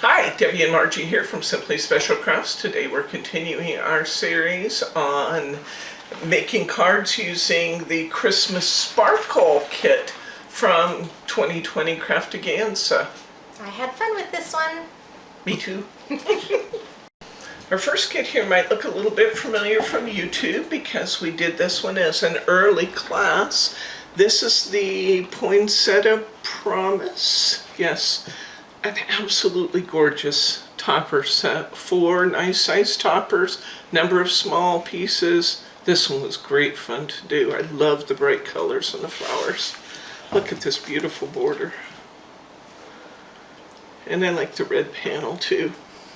Hi, Debbie and Margie here from SimplySpecialCrafts. Today we're continuing our series on making cards using the Christmas Sparkle kit from 2020 Craftaganza. I had fun with this one. Me too. Our first kit here might look a little bit familiar from YouTube because we did this one as an early class. This is the Poinsettia Promise. Yes, an absolutely gorgeous topper set. 4 nice sized toppers, number of small pieces. This one was great fun to do. I love the bright colors and the flowers. Look at this beautiful border. And I like the red panel too.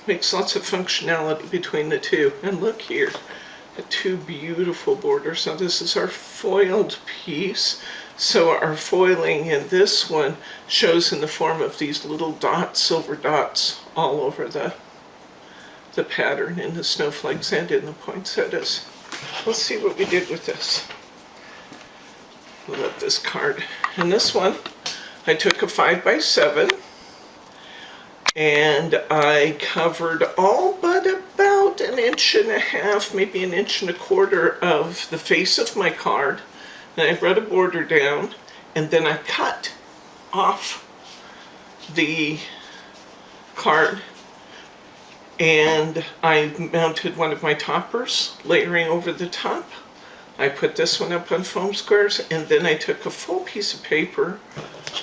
Makes lots of functionality between the two. And look here, the 2 beautiful borders. Now this is our foiled piece. So our foiling in this one shows in the form of these little dots, silver dots, all over the pattern in the snowflakes and in the poinsettias. Let's see what we did with this. I love this card. And this one, I took a 5x7 and I covered all but about 1.5 inches, maybe 1.25 inches of the face of my card. Then I brought a border down, and then I cut off the card, and I mounted one of my toppers, layering over the top. I put this one up on foam squares, and then I took a full piece of paper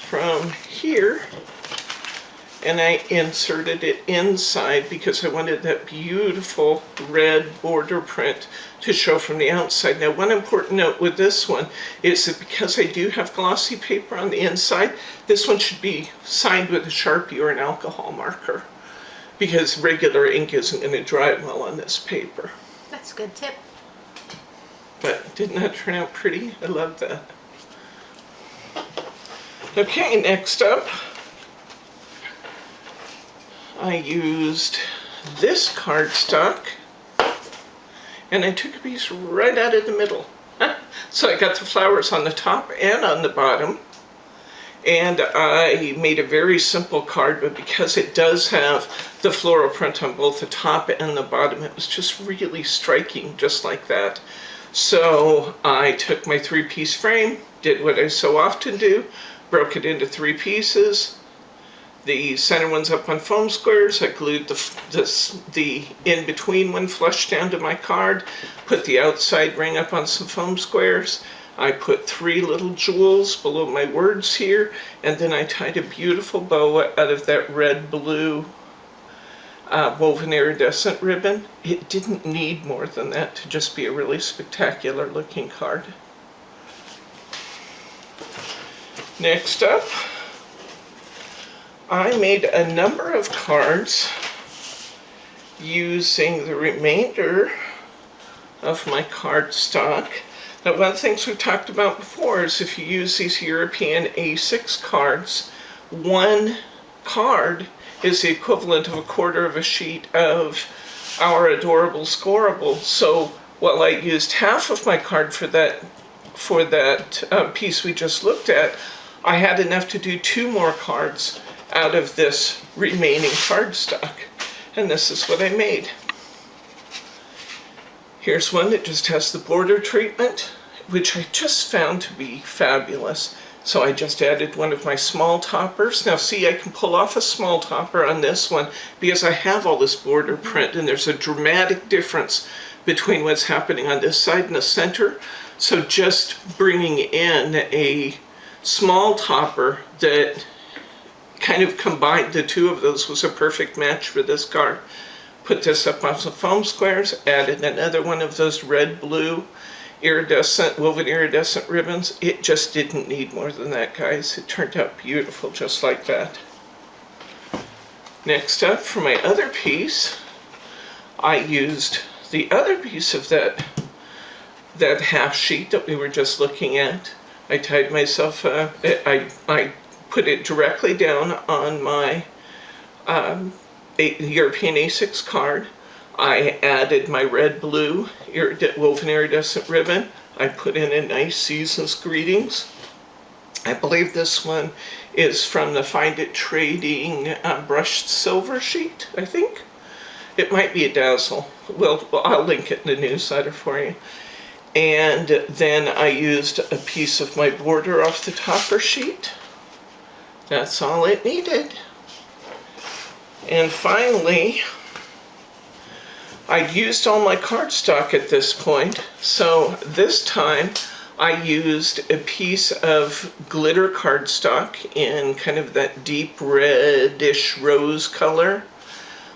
from here, and I inserted it inside because I wanted that beautiful red border print to show from the outside. Now, one important note with this one is that because I do have glossy paper on the inside, this one should be signed with a Sharpie or an alcohol marker because regular ink isn't going to dry well on this paper. That's a good tip. But didn't that turn out pretty? I love that. Okay, next up, I used this cardstock and I took a piece right out of the middle. So I got the flowers on the top and on the bottom. And I made a very simple card, but because it does have the floral print on both the top and the bottom, it was just really striking, just like that. So I took my 3-piece frame, did what I so often do, broke it into 3 pieces. The center one's up on foam squares. I glued the in-between one flush down to my card, put the outside ring up on some foam squares. I put 3 little jewels below my words here, and then I tied a beautiful bow out of that red-blue woven iridescent ribbon. It didn't need more than that to just be a really spectacular looking card. Next up, I made a number of cards using the remainder of my cardstock. Now, one of the things we've talked about before is if you use these European A6 cards, 1 card is the equivalent of 1/4 of a sheet of our adorable scoreable. So while I used half of my card for that piece we just looked at, I had enough to do 2 more cards out of this remaining cardstock, and this is what I made. Here's one that just has the border treatment, which I just found to be fabulous. So I just added one of my small toppers. Now see, I can pull off a small topper on this one because I have all this border print, and there's a dramatic difference between what's happening on this side and the center. So just bringing in a small topper that kind of combined the 2 of those was a perfect match for this card. Put this up on some foam squares, added another one of those red-blue iridescent, woven iridescent ribbons. It just didn't need more than that, guys. It turned out beautiful just like that. Next up, for my other piece, I used the other piece of that half sheet that we were just looking at. I tied myself, I put it directly down on my European A6 card. I added my red-blue woven iridescent ribbon. I put in a nice Season's Greetings. I believe this one is from the Find It Trading brushed silver sheet, I think. It might be a dazzle. Well, I'll link it in the newsletter for you. And then I used a piece of my border off the topper sheet. That's all it needed. And finally, I'd used all my cardstock at this point, so this time I used a piece of glitter cardstock in kind of that deep reddish rose color.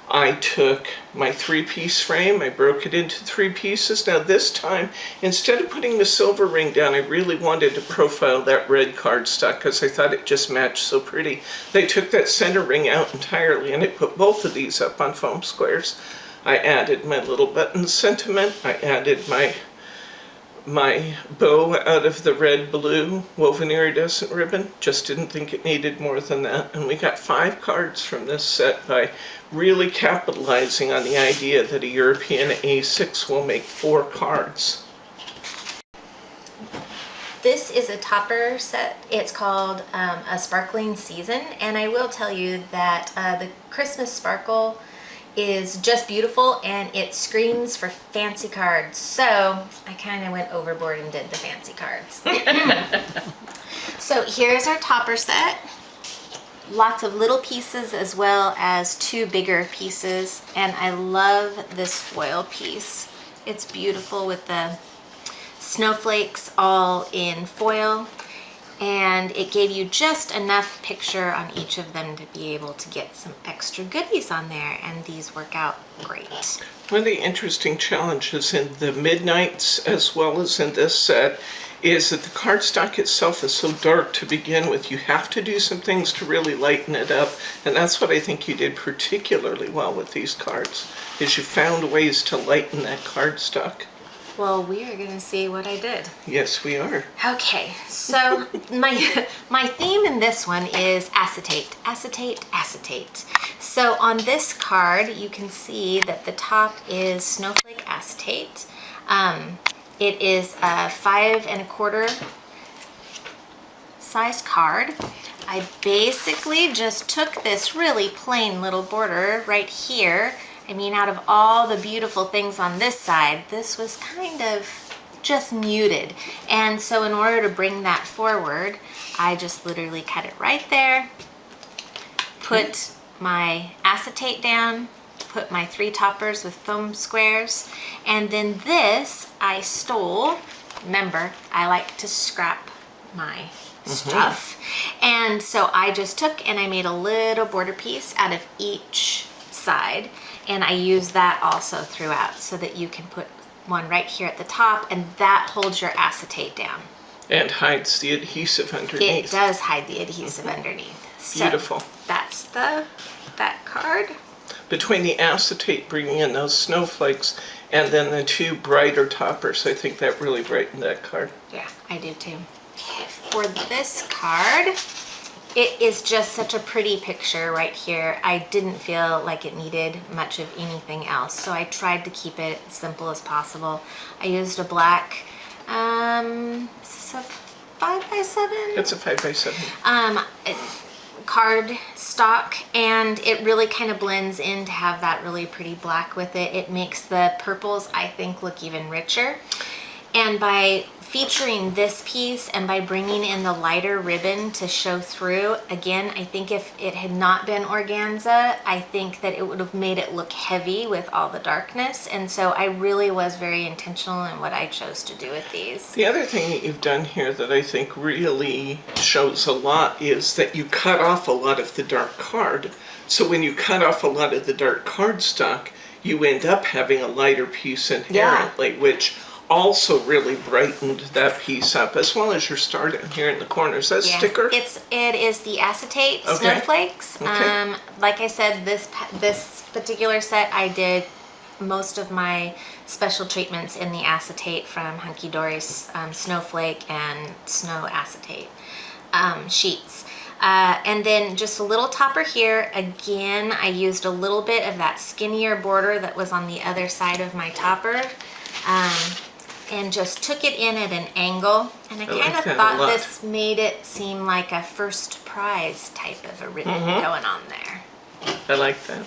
I took my 3-piece frame, I broke it into 3 pieces. Now this time, instead of putting the silver ring down, I really wanted to profile that red cardstock because I thought it just matched so pretty. They took that center ring out entirely and I put both of these up on foam squares. I added my little button sentiment, I added my bow out of the red blue woven iridescent ribbon. Just didn't think it needed more than that. And we got 5 cards from this set by really capitalizing on the idea that a European A6 will make 4 cards. This is a topper set. It's called a Sparkling Season, and I will tell you that the Christmas sparkle is just beautiful and it screams for fancy cards. So I kind of went overboard and did the fancy cards. So here's our topper set. Lots of little pieces as well as 2 bigger pieces, and I love this foil piece. It's beautiful with the snowflakes all in foil, and it gave you just enough picture on each of them to be able to get some extra goodies on there, and these work out great. One of the interesting challenges in the Midnights as well as in this set is that the cardstock itself is so dark to begin with. You have to do some things to really lighten it up, and that's what I think you did particularly well with these cards, is you found ways to lighten that cardstock. Well, we are going to see what I did. Yes, we are. Okay, so my theme in this one is acetate, acetate, acetate. So on this card, you can see that the top is snowflake acetate. It is a 5 1/4 size card. I basically just took this really plain little border right here. I mean, out of all the beautiful things on this side, this was kind of just muted. And so in order to bring that forward, I just literally cut it right there, put my acetate down, put my 3 toppers with foam squares, and then this I stole. Remember, I like to scrap my stuff. And so I just took and I made a little border piece out of each side, and I use that also throughout so that you can put one right here at the top, and that holds your acetate down. And hides the adhesive underneath. It does hide the adhesive underneath. So beautiful. That's that card. Between the acetate bringing in those snowflakes and then the 2 brighter toppers, I think that really brightened that card. Yeah, I do too. For this card, it is just such a pretty picture right here. I didn't feel like it needed much of anything else, so I tried to keep it as simple as possible. I used a black, it's a 5x7? It's a 5x7. Card stock, and it really kind of blends in to have that really pretty black with it. It makes the purples, I think, look even richer. And by featuring this piece and by bringing in the lighter ribbon to show through, again, I think if it had not been organza, I think that it would have made it look heavy with all the darkness. And so I really was very intentional in what I chose to do with these. The other thing that you've done here that I think really shows a lot is that you cut off a lot of the dark card. So when you cut off a lot of the dark cardstock, you end up having a lighter piece inherently, which also really brightened that piece up, as well as your star down here in the corner. Is that sticker? It is the acetate snowflakes. Okay. Like I said, this particular set, I did most of my special treatments in the acetate from Hunkydory's snowflake and snow acetate sheets. And then just a little topper here. Again, I used a little bit of that skinnier border that was on the other side of my topper. and just took it in at an angle. And I kind of thought this made it seem like a first prize type of a ribbon going on there. I like that.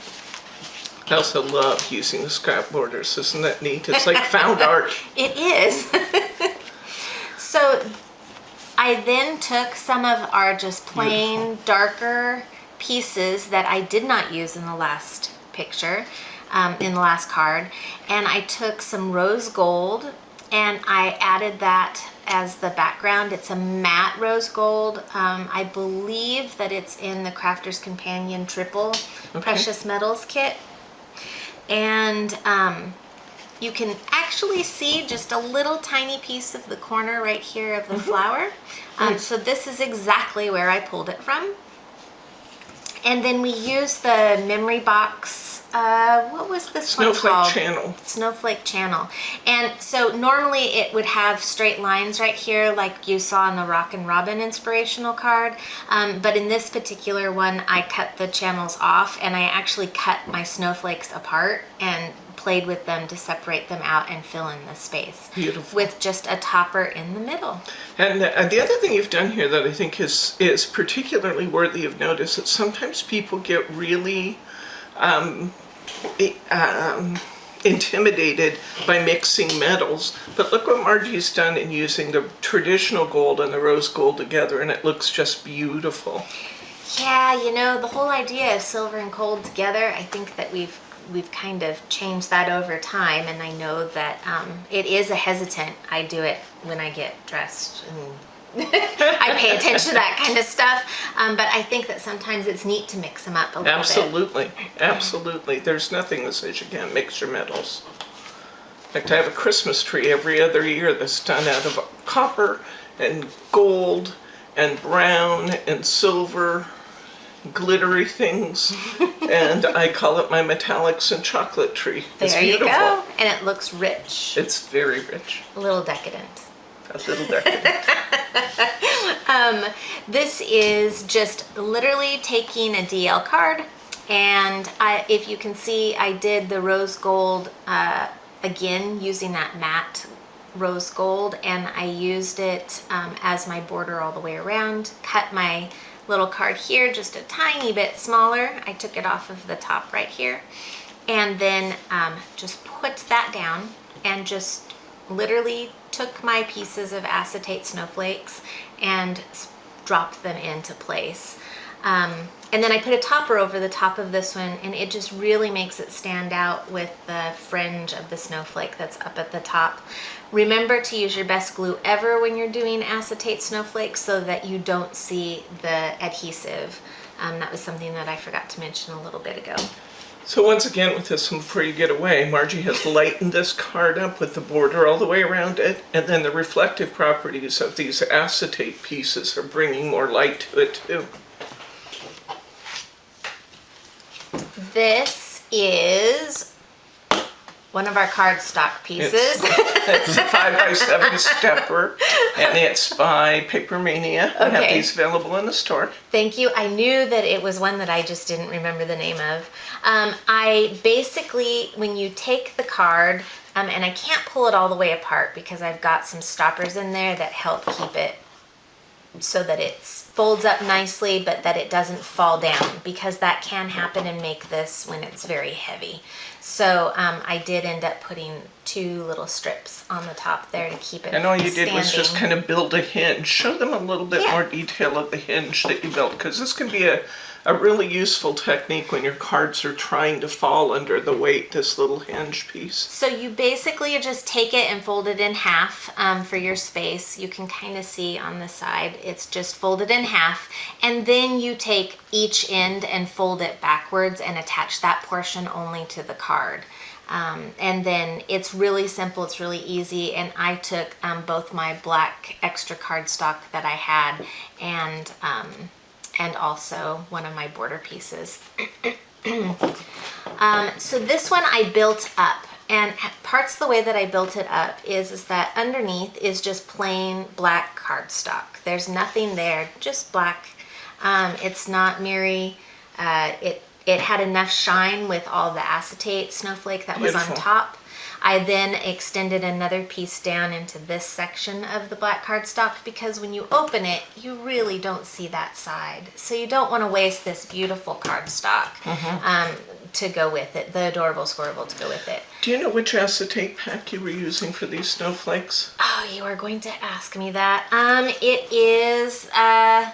I also love using the scrap borders. Isn't that neat? It's like found art. It is. So I then took some of our just plain darker pieces that I did not use in the last picture, in the last card, and I took some rose gold and I added that as the background. It's a matte rose gold. I believe that it's in the Crafter's Companion Triple Precious Metals kit. And you can actually see just a little tiny piece of the corner right here of the flower. So this is exactly where I pulled it from. And then we used the memory box, what was this one called? Snowflake Channel. Snowflake Channel. And so normally it would have straight lines right here like you saw in the Rockin' Robin inspirational card. But in this particular one, I cut the channels off and I actually cut my snowflakes apart and played with them to separate them out and fill in the space. Beautiful. With just a topper in the middle. And the other thing you've done here that I think is particularly worthy of notice is sometimes people get really intimidated by mixing metals, but look what Margie's done in using the traditional gold and the rose gold together, and it looks just beautiful. Yeah, you know, the whole idea of silver and gold together, I think that we've kind of changed that over time, and I know that it is a hesitant. I do it when I get dressed and I pay attention to that kind of stuff, but I think that sometimes it's neat to mix them up a little bit. Absolutely. There's nothing that says you can't mix your metals. In fact, I have a Christmas tree every other year that's done out of copper and gold and brown and silver, glittery things, and I call it my metallics and chocolate tree. It's beautiful. There you go. And it looks rich. It's very rich. A little decadent. A little decadent. This is just literally taking a DL card, and if you can see, I did the rose gold again using that matte rose gold, and I used it as my border all the way around. Cut my little card here just a tiny bit smaller. I took it off of the top right here, and then just put that down and just literally took my pieces of acetate snowflakes and dropped them into place. And then I put a topper over the top of this one, and it just really makes it stand out with the fringe of the snowflake that's up at the top. Remember to use your best glue ever when you're doing acetate snowflakes so that you don't see the adhesive. That was something that I forgot to mention a little bit ago. So once again with this one, before you get away, Margie has lightened this card up with the border all the way around it, and then the reflective properties of these acetate pieces are bringing more light to it too. This is one of our cardstock pieces. It's a 5x7 stepper, and it's by Paper Mania. I have these available in the store. Thank you. I knew that it was one that I just didn't remember the name of. I basically, when you take the card, and I can't pull it all the way apart because I've got some stoppers in there that help keep it so that it folds up nicely, but that it doesn't fall down, because that can happen and make this when it's very heavy. So I did end up putting 2 little strips on the top there to keep it. And all you did was just kind of build a hinge. Show them a little bit more detail of the hinge that you built, because this can be a really useful technique when your cards are trying to fall under the weight, this little hinge piece. So you basically just take it and fold it in half for your space. You can kind of see on the side, it's just folded in half. And then you take each end and fold it backwards and attach that portion only to the card. And then it's really simple, it's really easy, and I took both my black extra cardstock that I had and also one of my border pieces. So this one I built up, and parts of the way that I built it up is that underneath is just plain black cardstock. There's nothing there, just black. It's not mirror. It had enough shine with all the acetate snowflake that was on top. I then extended another piece down into this section of the black cardstock because when you open it, you really don't see that side. So you don't want to waste this beautiful cardstock to go with it, the adorable squirrel to go with it. Do you know which acetate pack you were using for these snowflakes? Oh, you are going to ask me that. It is, I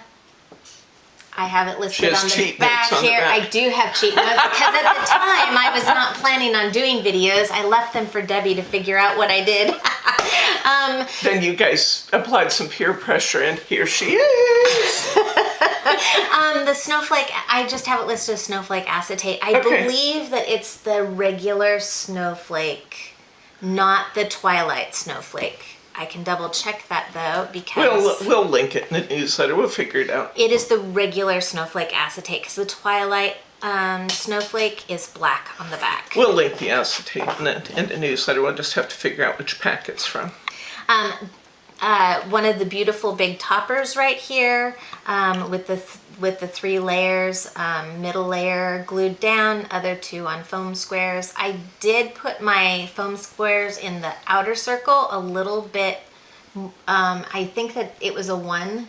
have it listed on the back here. I do have cheat notes because at the time I was not planning on doing videos. I left them for Debbie to figure out what I did. Then you guys applied some peer pressure and here she is. The snowflake, I just have it listed as snowflake acetate. I believe that it's the regular snowflake, not the Twilight snowflake. I can double check that though because we'll link it in the newsletter. We'll figure it out. It is the regular snowflake acetate because the Twilight snowflake is black on the back. We'll link the acetate in the newsletter. We'll just have to figure out which pack it's from. One of the beautiful big toppers right here with the 3 layers, middle layer glued down, other 2 on foam squares. I did put my foam squares in the outer circle a little bit. I think that it was a 1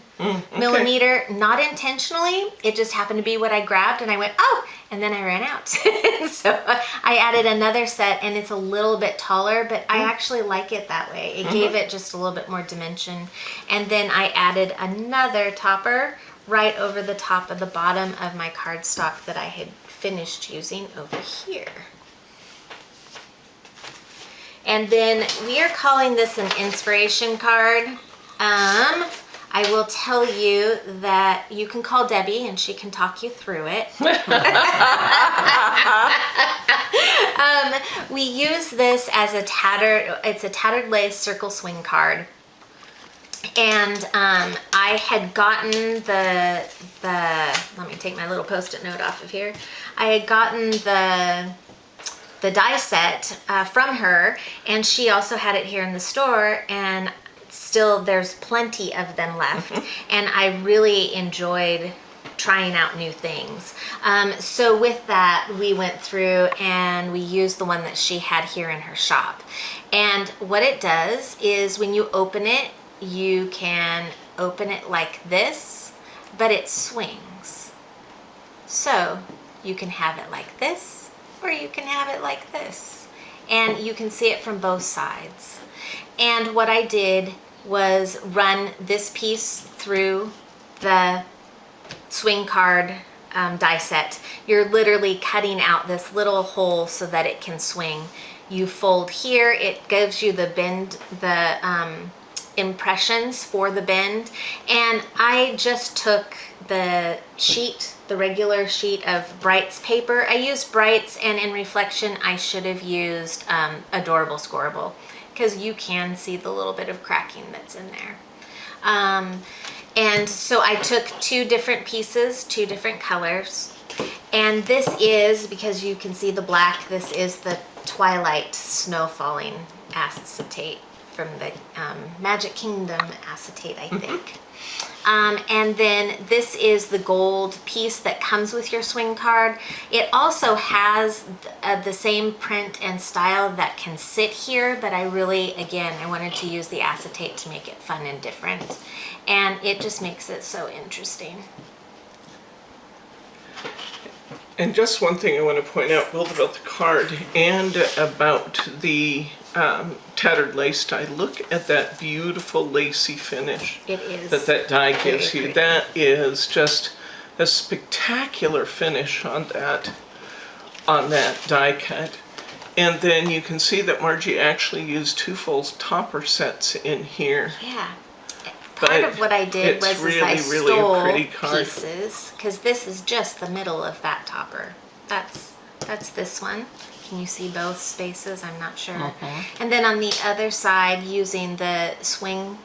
millimeter, not intentionally. It just happened to be what I grabbed and I went, oh, and then I ran out. So I added another set and it's a little bit taller, but I actually like it that way. It gave it just a little bit more dimension. And then I added another topper right over the top of the bottom of my cardstock that I had finished using over here. And then we are calling this an inspiration card. I will tell you that you can call Debbie and she can talk you through it. We use this as it's a tattered lace circle swing card. And I had gotten let me take my little Post-it note off of here. I had gotten the die set from her, and she also had it here in the store, and still there's plenty of them left. And I really enjoyed trying out new things. So with that, we went through and we used the one that she had here in her shop. And what it does is when you open it, you can open it like this, but it swings. So you can have it like this, or you can have it like this. And you can see it from both sides. And what I did was run this piece through the swing card die set. You're literally cutting out this little hole so that it can swing. You fold here, it gives you the bend, the impressions for the bend. And I just took the sheet, the regular sheet of Bright's paper. I used Bright's, and in reflection I should have used Adorable Scorable, because you can see the little bit of cracking that's in there. And so I took 2 different pieces, 2 different colors. And this is, because you can see the black, this is the Twilight Snow Falling acetate from the Magic Kingdom acetate, I think. And then this is the gold piece that comes with your swing card. It also has the same print and style that can sit here, but I really, again, I wanted to use the acetate to make it fun and different. And it just makes it so interesting. And just one thing I want to point out, both about the card and about the tattered lace die. Look at that beautiful lacy finish. It is. That die gives you. Pretty. That is just a spectacular finish on that die cut. And then you can see that Margie actually used 2 full topper sets in here. Yeah. Part of what I did was I stole pieces, because this is just the middle of that topper. That's this one. Can you see both spaces? I'm not sure. And then on the other side, using the swing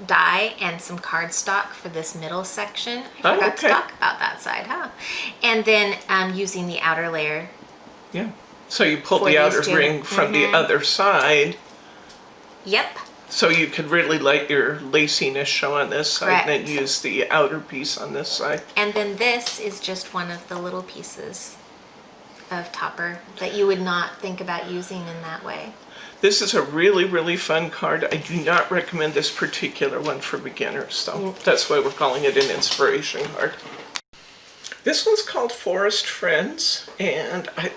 die and some cardstock for this middle section. I forgot to talk about that side, huh? And then using the outer layer. Yeah. So you pulled the outer ring from the other side. Yep. So you could really let your laciness show on this side, and then use the outer piece on this side. And then this is just one of the little pieces of topper that you would not think about using in that way. This is a really, really fun card. I do not recommend this particular one for beginners, so that's why we're calling it an inspiration card. This one's called Forest Friends, and I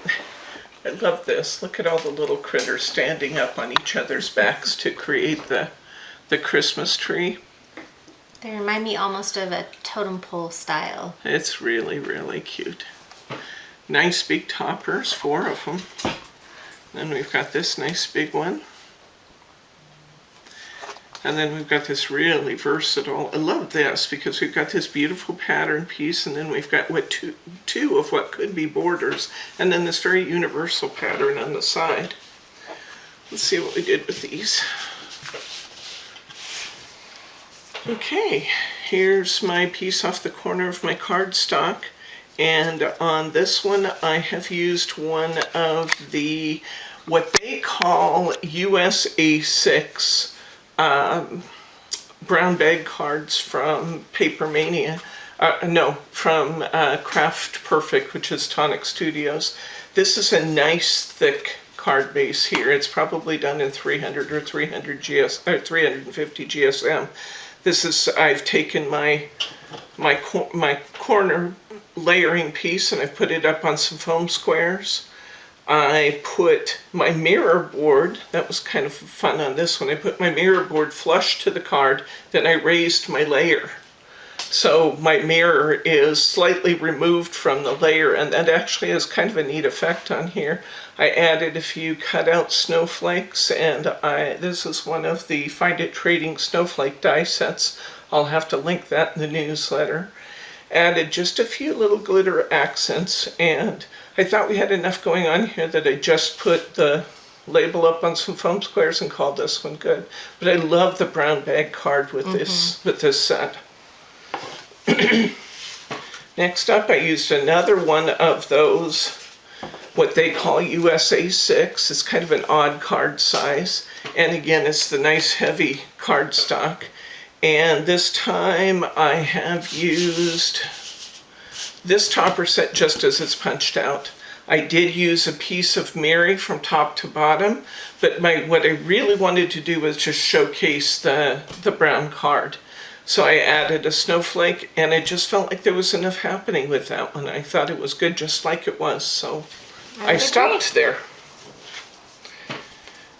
love this. Look at all the little critters standing up on each other's backs to create the Christmas tree. They remind me almost of a totem pole style. It's really, really cute. Nice big toppers, 4 of them. Then we've got this nice big one. And then we've got this really versatile, I love this because we've got this beautiful pattern piece, and then we've got two of what could be borders, and then this very universal pattern on the side. Let's see what we did with these. Okay, here's my piece off the corner of my cardstock. And on this one, I have used one of the, what they call US A6 brown bag cards from Paper Mania. From Craft Perfect, which is Tonic Studios. This is a nice thick card base here. It's probably done in 300 or 350 GSM. This is, I've taken my corner layering piece and I put it up on some foam squares. I put my mirror board, that was kind of fun on this one, I put my mirror board flush to the card, then I raised my layer. So my mirror is slightly removed from the layer, and that actually has kind of a neat effect on here. I added a few cutout snowflakes, and this is one of the Find It Trading snowflake die sets. I'll have to link that in the newsletter. Added just a few little glitter accents, and I thought we had enough going on here that I just put the label up on some foam squares and called this one good. But I love the brown bag card with this set. Next up, I used another one of those, what they call USA 6. It's kind of an odd card size. And again, it's the nice heavy cardstock. And this time I have used this topper set just as it's punched out. I did use a piece of Mary from top to bottom, but what I really wanted to do was just showcase the brown card. So I added a snowflake, and I just felt like there was enough happening with that one. I thought it was good just like it was, so I stopped there.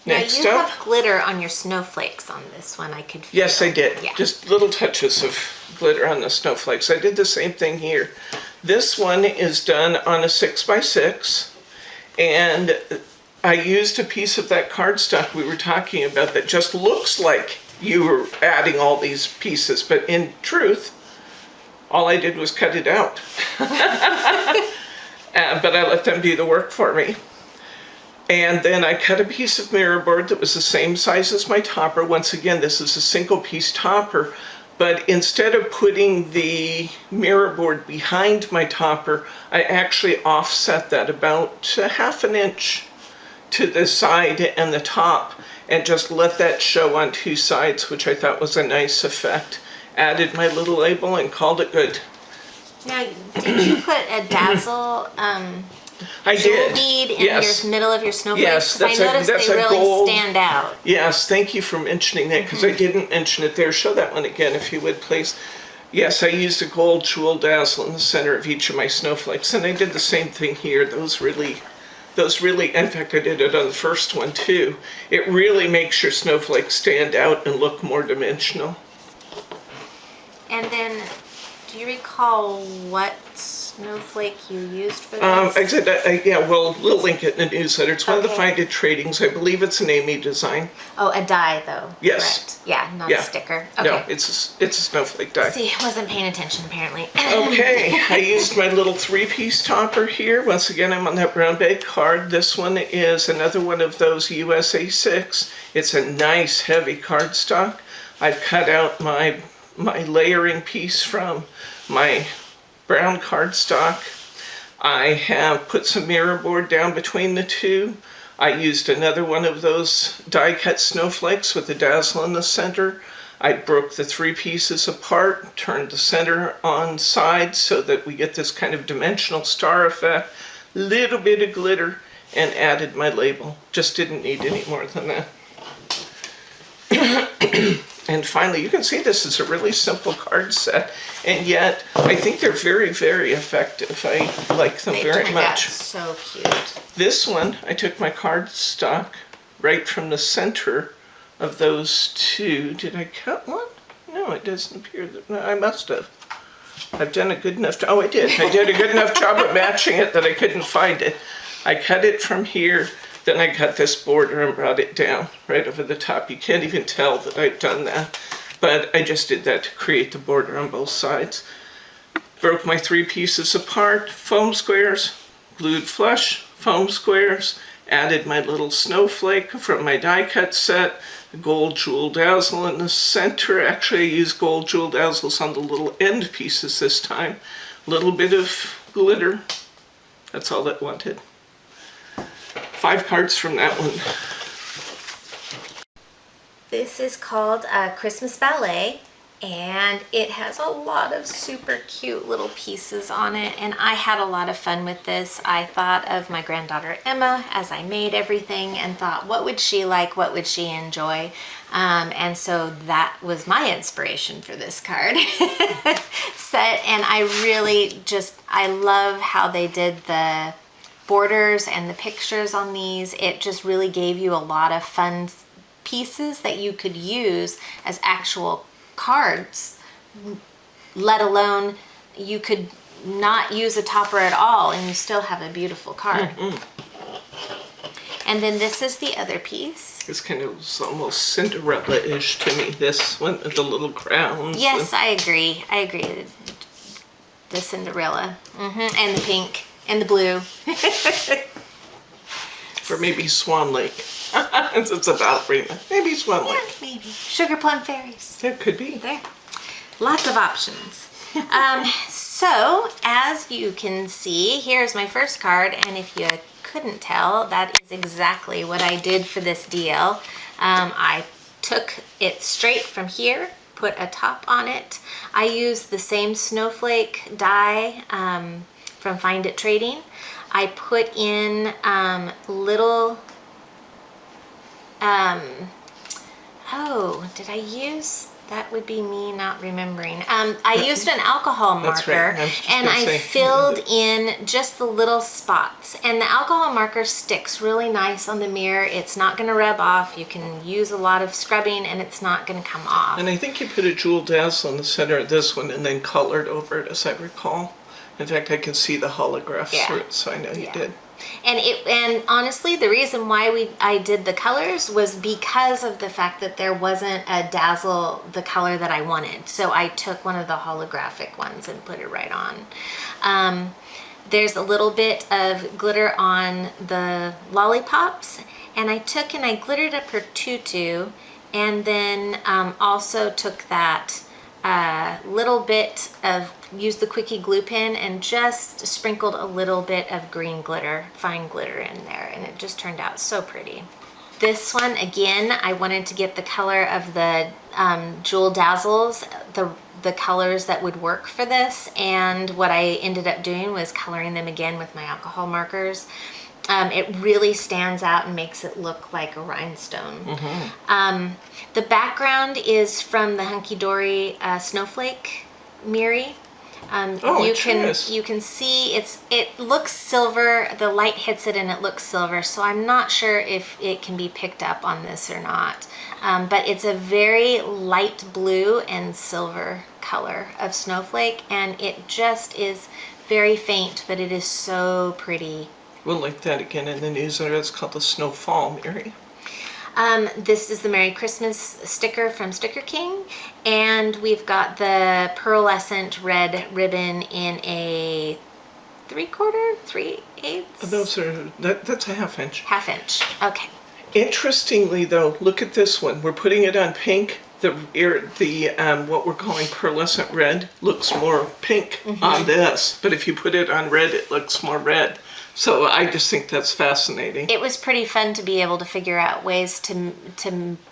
Next now you up, have glitter on your snowflakes on this one, I could feel. Yes, I did. Yeah. Just little touches of glitter on the snowflakes. I did the same thing here. This one is done on a 6x6, and I used a piece of that cardstock we were talking about that just looks like you were adding all these pieces, but in truth, all I did was cut it out. But I let them do the work for me. And then I cut a piece of mirror board that was the same size as my topper. Once again, this is a single piece topper, but instead of putting the mirror board behind my topper, I actually offset that about 1/2 inch to the side and the top, and just let that show on 2 sides, which I thought was a nice effect. Added my little label and called it good. Now, did you put a dazzle I jewel did. bead in Yes. your middle of your snowflakes? Yes, I noticed that's they a really gold. stand out. Yes, thank you for mentioning that, because I didn't mention it there. Show that one again, if you would, please. Yes, I used a gold jewel dazzle in the center of each of my snowflakes, and I did the same thing here. Those really, in fact, I did it on the first one too. It really makes your snowflakes stand out and look more dimensional. And then, do you recall what snowflake you used for this? I said, yeah, well, we'll link it in the newsletter. It's one of the Okay. Find It Tradings. I believe it's an Amy design. Oh, a die though. Yes. Correct. Yeah, not Yeah. a sticker. Okay. No, it's a snowflake die. See, wasn't paying attention apparently. Okay, I used my little 3-piece topper here. Once again, I'm on that brown bag card. This one is another one of those USA 6. It's a nice heavy cardstock. I've cut out my layering piece from my brown cardstock. I have put some mirror board down between the two. I used another one of those die cut snowflakes with the dazzle in the center. I broke the 3 pieces apart, turned the center on side so that we get this kind of dimensional star effect, little bit of glitter, and added my label. Just didn't need any more than that. And finally, you can see this is a really simple card set, and yet I think they're very, very effective. I like them very much. So cute. This one, I took my cardstock right from the center of those two. Did I cut one? No, it doesn't appear that. No, I must have. I've done a good enough job. Oh, I did. I did a good enough job of matching it that I couldn't find it. I cut it from here. Then I cut this border and brought it down right over the top. You can't even tell that I've done that, but I just did that to create the border on both sides. Broke my 3 pieces apart, foam squares, glued flush, foam squares, added my little snowflake from my die cut set, a gold jewel dazzle in the center. Actually, I used gold jewel dazzles on the little end pieces this time. A little bit of glitter. That's all it wanted. 5 cards from that one. This is called Christmas Ballet, and it has a lot of super cute little pieces on it, and I had a lot of fun with this. I thought of my granddaughter Emma as I made everything and thought, what would she like, what would she enjoy? And so that was my inspiration for this card set, and I love how they did the borders and the pictures on these. It just really gave you a lot of fun pieces that you could use as actual cards, let alone you could not use a topper at all and you still have a beautiful card. And then this is the other piece. It's kind of almost Cinderella-ish to me, this one with the little crowns. Yes, I agree. The Cinderella. And the pink. And the blue. Or maybe Swan Lake. It's about ballerina. Maybe Swan Lake. Yeah, maybe. Sugar Plum Fairies. It could be. There. Lots of options. So, as you can see, here's my first card. And if you couldn't tell, that is exactly what I did for this deal. I took it straight from here, put a top on it. I used the same snowflake die from Find It Trading. I put in little, did I use, that would be me not remembering. I used an alcohol marker, and I filled in just the little spots. And the alcohol marker sticks really nice on the mirror. It's not gonna rub off. You can use a lot of scrubbing and it's not gonna come off. And I think you put a jewel dazzle in the center of this one and then colored over it, as I recall. In fact, I can see the holographs through it, so I know you did. And honestly, the reason why I did the colors was because of the fact that there wasn't a dazzle the color that I wanted. So I took one of the holographic ones and put it right on. There's a little bit of glitter on the lollipops, and I took and I glittered up her tutu, and then also took that little bit of, used the quickie glue pen and just sprinkled a little bit of green glitter, fine glitter in there, and it just turned out so pretty. This one, again, I wanted to get the color of the jewel dazzles, the colors that would work for this, and what I ended up doing was coloring them again with my alcohol markers. It really stands out and makes it look like a rhinestone. The background is from the Hunkydory Snowflake Miri. You can see it looks silver. The light hits it and it looks silver. So I'm not sure if it can be picked up on this or not. But it's a very light blue and silver color of snowflake, and it just is very faint, but it is so pretty. We'll link that again in the newsletter. It's called the Snowfall Mary. This is the Merry Christmas sticker from Sticker King, and we've got the pearlescent red ribbon in a 3/4, 3/8. That's a 1/2 inch. 1/2 inch. Okay. Interestingly, though, look at this one. We're putting it on pink. The what we're calling pearlescent red looks more pink on this, but if you put it on red, it looks more red. So I just think that's fascinating. It was pretty fun to be able to figure out ways to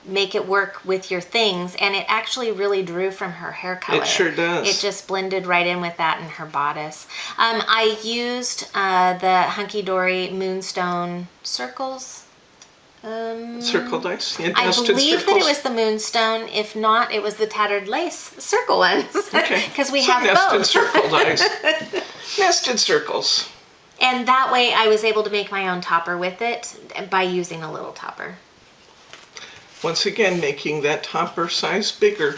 make it work with your things, and it actually really drew from her hair color. It sure does. It just blended right in with that in her bodice. I used the Hunkydory Moonstone circles. Circle dice? I believe that it was the Moonstone. If not, it was the Tattered Lace circle ones. Okay. Because we So have nested both. circle dice. Nested circles. And that way I was able to make my own topper with it by using a little topper. Once again, making that topper size bigger.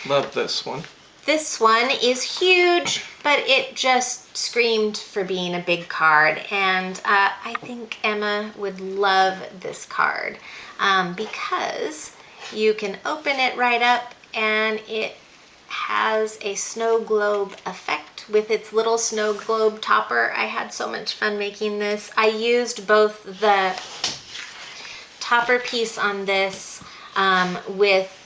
Love this one. This one is huge, but it just screamed for being a big card. And I think Emma would love this card because you can open it right up and it has a snow globe effect with its little snow globe topper. I had so much fun making this. I used both the topper piece on this with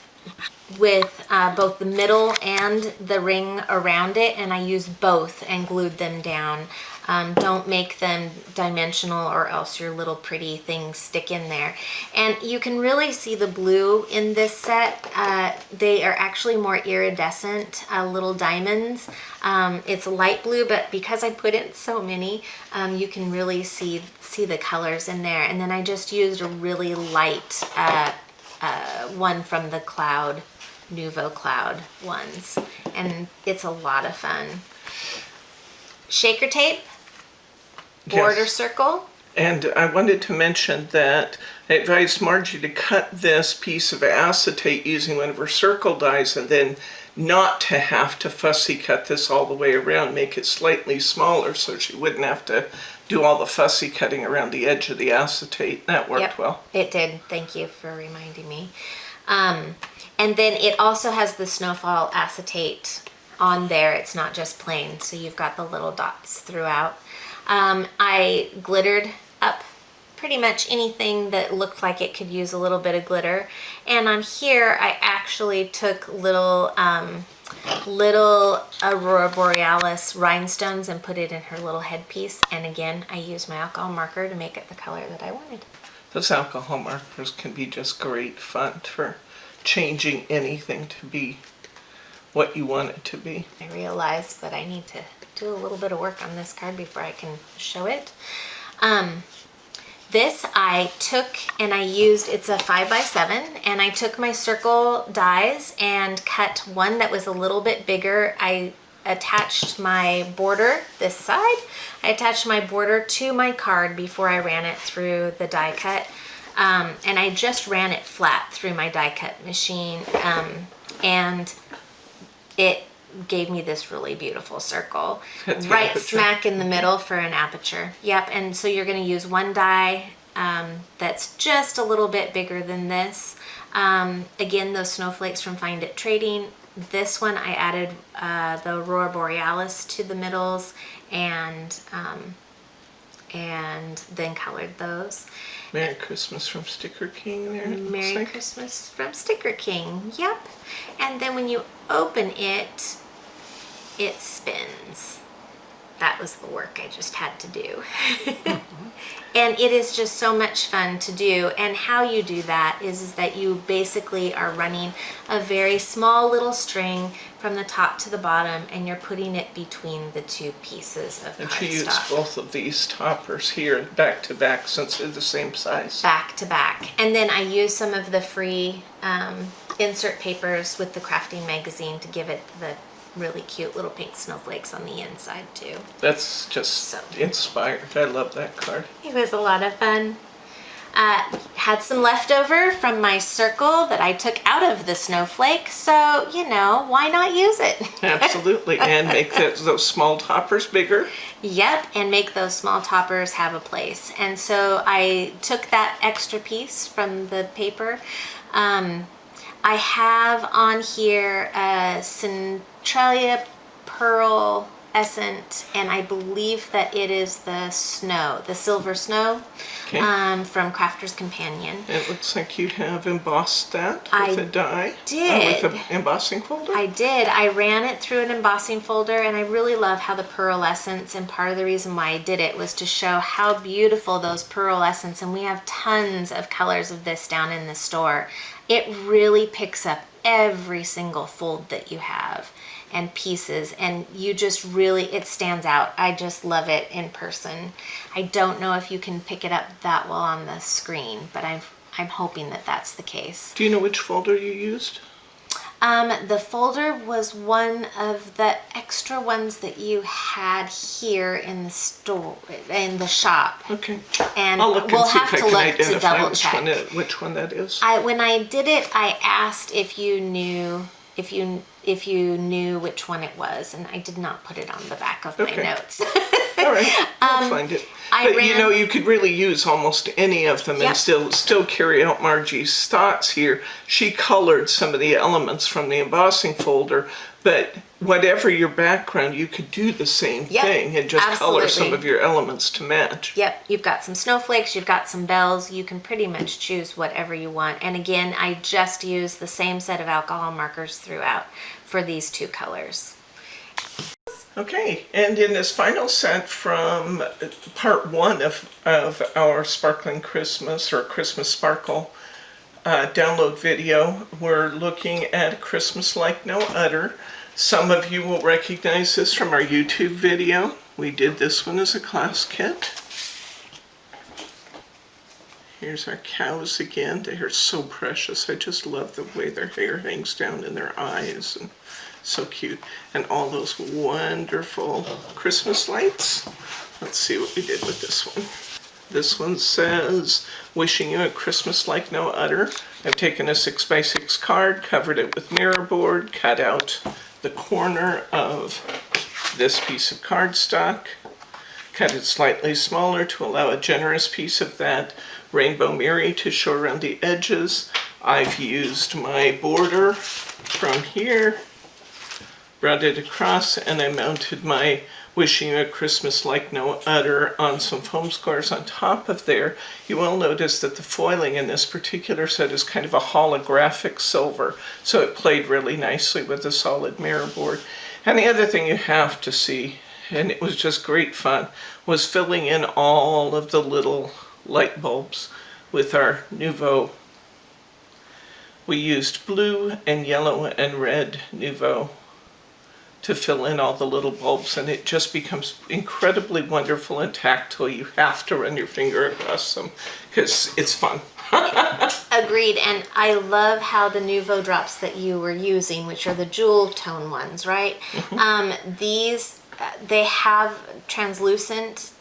both the middle and the ring around it, and I used both and glued them down. Don't make them dimensional or else your little pretty things stick in there. And you can really see the blue in this set. They are actually more iridescent little diamonds. It's light blue, but because I put in so many, you can really see the colors in there. And then I just used a really light one from the Cloud, Nouveau Cloud ones. And it's a lot of fun. Shaker tape. Border Yes. circle. And I wanted to mention that I advised Margie to cut this piece of acetate using one of her circle dies and then not to have to fussy cut this all the way around, make it slightly smaller so she wouldn't have to do all the fussy cutting around the edge of the acetate. That worked Yep, well. it did. Thank you for reminding me. And then it also has the snowfall acetate on there. It's not just plain, so you've got the little dots throughout. I glittered up pretty much anything that looked like it could use a little bit of glitter. And on here, I actually took little Aurora Borealis rhinestones and put it in her little headpiece. And again, I used my alcohol marker to make it the color that I wanted. Those alcohol markers can be just great fun for changing anything to be what you want it to be. I realized that I need to do a little bit of work on this card before I can show it. This I took and I used, it's a 5x7, and I took my circle dies and cut one that was a little bit bigger. I attached my border this side. I attached my border to my card before I ran it through the die cut. And I just ran it flat through my die cut machine. And it gave me this really beautiful circle right smack in the middle for an aperture. Yep. And so you're going to use one die that's just a little bit bigger than this. Again, those snowflakes from Find It Trading. This one I added the Aurora Borealis to the middles and then colored those. Merry Christmas from Sticker King there. Merry Christmas from Sticker King. Yep. And then when you open it, it spins. That was the work I just had to do. And it is just so much fun to do. And how you do that is that you basically are running a very small little string from the top to the bottom, and you're putting it between the two pieces of And she used cardstock. both of these toppers here back to back since they're the same size. Back to back. And then I used some of the free insert papers with the crafting magazine to give it the really cute little pink snowflakes on the inside too. That's just inspired. I love that card. It was a lot of fun. Had some leftover from my circle that I took out of the snowflake, so you know, why not use it? Absolutely. And make those small toppers bigger. Yep, and make those small toppers have a place. And so I took that extra piece from the paper. I have on here a Centralia Pearl pearlescent, and I believe that it is the snow, the silver snow, Okay. from Crafter's Companion. It looks like you have embossed that with I a die. did. With an embossing folder? I did. I ran it through an embossing folder, and I really love how the pearlescence, and part of the reason why I did it was to show how beautiful those pearlescence, and we have tons of colors of this down in the store. It really picks up every single fold that you have and pieces, and you just really, it stands out. I just love it in person. I don't know if you can pick it up that well on the screen, but I'm hoping that that's the case. Do you know which folder you used? The folder was one of the extra ones that you had here in the store, in the shop. Okay. And I'll look we'll and see have if I to can look to identify double check. which one that is. When I did it, I asked if you knew which one it was, and I did not put it on the back of my notes. All right, I'll find it. But you know, you could really use almost any of them and still carry out Margie's thoughts here. She colored some of the elements from the embossing folder, but whatever your background, you could do the same thing and just color some of your elements to match. Yep, you've got some snowflakes, you've got some bells, you can pretty much choose whatever you want. And again, I just use the same set of alcohol markers throughout for these two colors. Okay, and in this final set from part 1 of our Sparkling Christmas or Christmas Sparkle download video, we're looking at Christmas Like No Udder. Some of you will recognize this from our YouTube video. We did this one as a class kit. Here's our cows again. They are so precious. I just love the way their hair hangs down in their eyes. And so cute. And all those wonderful Christmas lights. Let's see what we did with this one. This one says, wishing you a Christmas like no udder. I've taken a 6x6 card, covered it with mirror board, cut out the corner of this piece of cardstock, cut it slightly smaller to allow a generous piece of that rainbow mirror to show around the edges. I've used my border from here, brought it across, and I mounted my wishing you a Christmas like no udder on some foam squares on top of there. You will notice that the foiling in this particular set is kind of a holographic silver, so it played really nicely with the solid mirror board. And the other thing you have to see, and it was just great fun, was filling in all of the little light bulbs with our Nouveau. We used blue and yellow and red Nouveau to fill in all the little bulbs, and it just becomes incredibly wonderful and tactile. You have to run your finger across them because it's fun. Agreed, and I love how the Nouveau drops that you were using, which are the jewel tone ones, right? These, they have translucent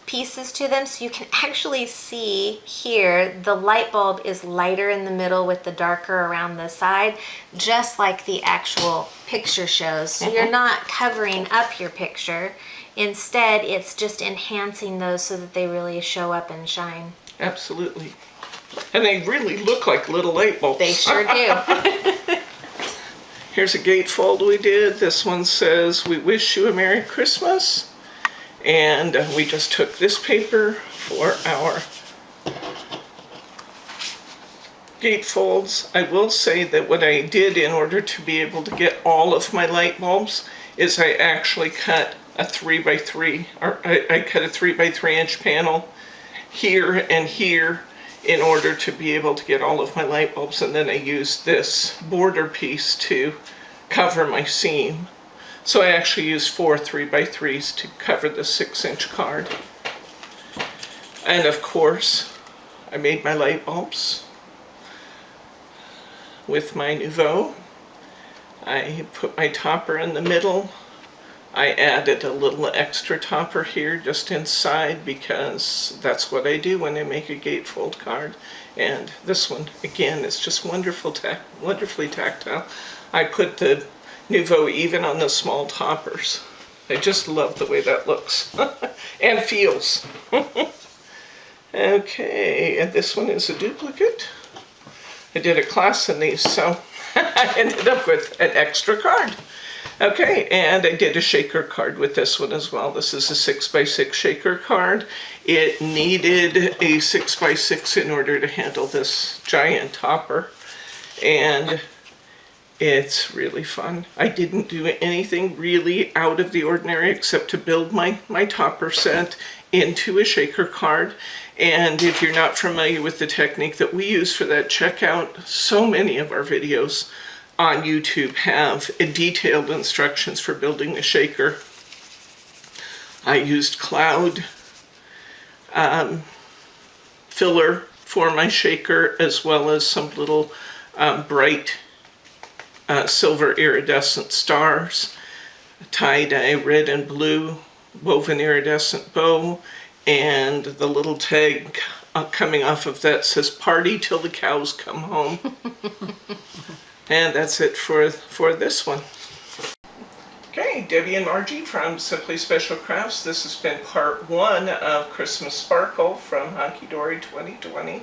pieces to them, so you can actually see here the light bulb is lighter in the middle with the darker around the side, just like the actual picture shows. So you're not covering up your picture. Instead, it's just enhancing those so that they really show up and shine. Absolutely. And they really look like little light bulbs. They sure do. Here's a gatefold we did. This one says, we wish you a Merry Christmas. And we just took this paper for our gatefolds. I will say that what I did in order to be able to get all of my light bulbs is I actually cut a 3x3, or I cut a 3x3 inch panel here and here in order to be able to get all of my light bulbs, and then I used this border piece to cover my seam. So I actually used 4 3x3s to cover the 6-inch card. And of course, I made my light bulbs with my Nouveau. I put my topper in the middle. I added a little extra topper here just inside because that's what I do when I make a gatefold card. And this one, again, is just wonderfully tactile. I put the Nouveau even on the small toppers. I just love the way that looks and feels. Okay, and this one is a duplicate. I did a class in these, so I ended up with an extra card. Okay, and I did a shaker card with this one as well. This is a 6x6 shaker card. It needed a 6x6 in order to handle this giant topper, and it's really fun. I didn't do anything really out of the ordinary except to build my topper set into a shaker card. And if you're not familiar with the technique that we use for that, check out so many of our videos on YouTube have detailed instructions for building a shaker. I used cloud filler for my shaker, as well as some little bright silver iridescent stars, tie-dye red and blue woven iridescent bow, and the little tag coming off of that says "Party till the cows come home." And that's it for this one. Okay, Debbie and Margie from SimplySpecialCrafts. This has been part 1 of Christmas Sparkle from Hunkydory 2020.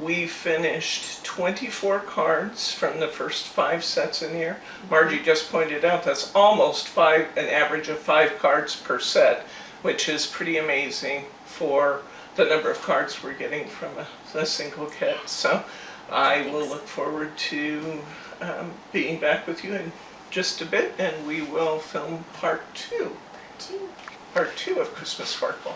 We finished 24 cards from the first 5 sets in here. Margie just pointed out that's almost an average of 5 cards per set, which is pretty amazing for the number of cards we're getting from a single kit. So I will look forward to being back with you in just a bit, and we will film part 2 of Christmas Sparkle.